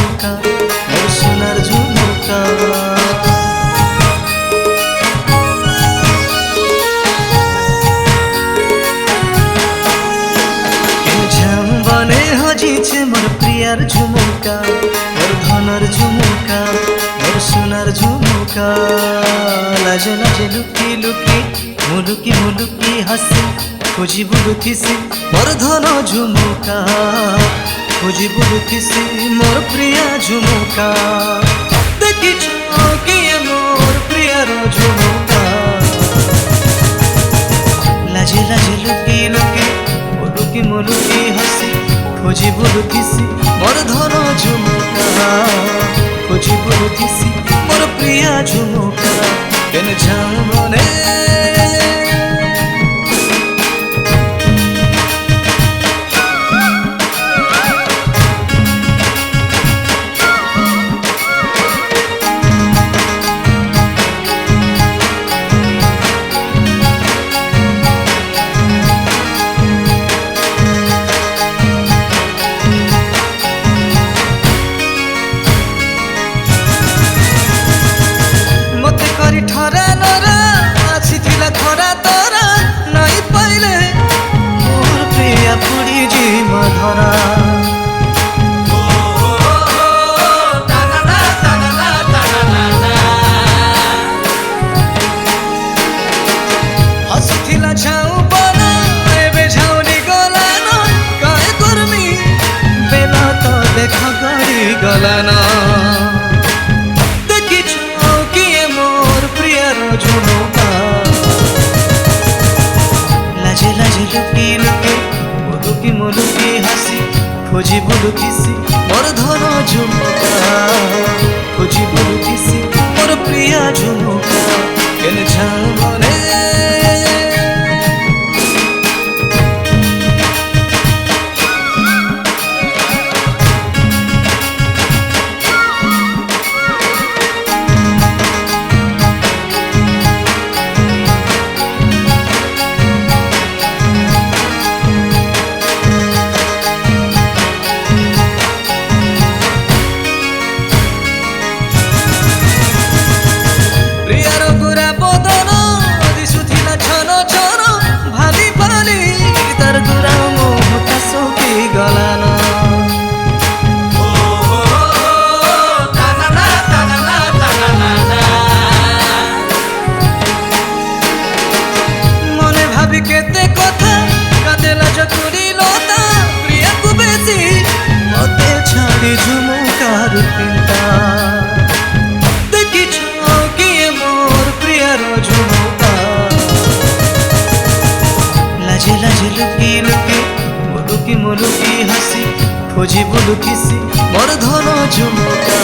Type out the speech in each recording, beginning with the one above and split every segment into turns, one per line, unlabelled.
झुमुका मोर सोनार झुमुका हजिছে मोर प्रियार झुमुका मोर धनर झुमुका मोर सोनार झुमुका लाजे लाजे लुकी लुकी मुलुकी मुलुकी हसी खोजी बुलुथिसी मोर धन झुमुका खोजी बुलुथिसी मोर प्रिया झुमुका देखिछ किए मोर प्रियार झुमुका लाजे लाजे लुकी लुकी मुलुकी मुलुकी हसी खोजी बुलुथिसी मोर धन झुमुका खोजी बुलुथिसी मोर प्रिया झुमुका केन जाऊं मने गलाना देखिछ किए मोर प्रियार झुमुका लाजे लाजे लुकी लुकी मुलुकी मुलुकी हसी खोजी बुलुथिसी मोर धन झुमुका खोजी बुलुथिसी मोर प्रिया झुमुका केन जाऊं मने केते कथा कादे लाज करिलता प्रिया को बेसी मते छाड़ी झुमुकार पिंता देखिछ किए मोर प्रियार झुमुका लाजे लाजे लुकी लुकी मुलुकी मुलुकी हसी खोजी बुलुथिसी मोर धन झुमुका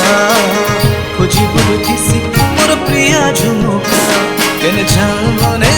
खोजी बुलुथिसी मोर प्रिया झुमुका केन जाऊं मने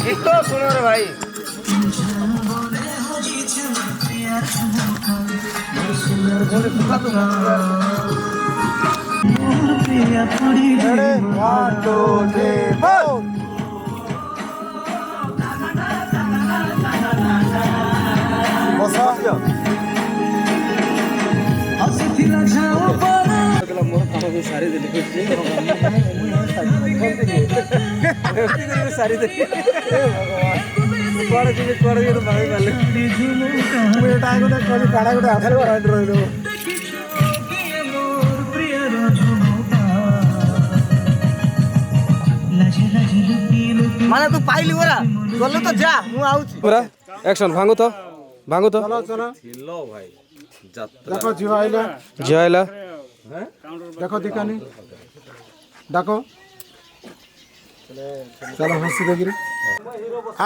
इसको सुनो रे भाई सारी सारी माने तू पाइली ओरा गलो तो जा मु आउची
पूरा एक्शन भांगो तो
चलो चलो
लो भाई
देखो जीवाइला
जयला
देखो दिखानी देखो चलो हंसी देखिए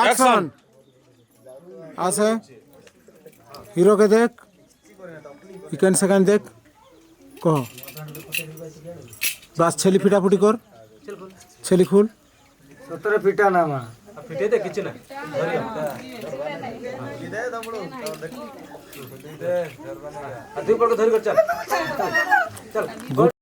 एक्शन आसे
হিরো কে দেখ ইকেন সেকেন্ড দেখ কহ বাস ছেলি ফিটাফুটি কর ছেলি খুল
17 ফিটা না মা
ফিটে দে কিছু না দুই পড়কে ধরি কর চল চল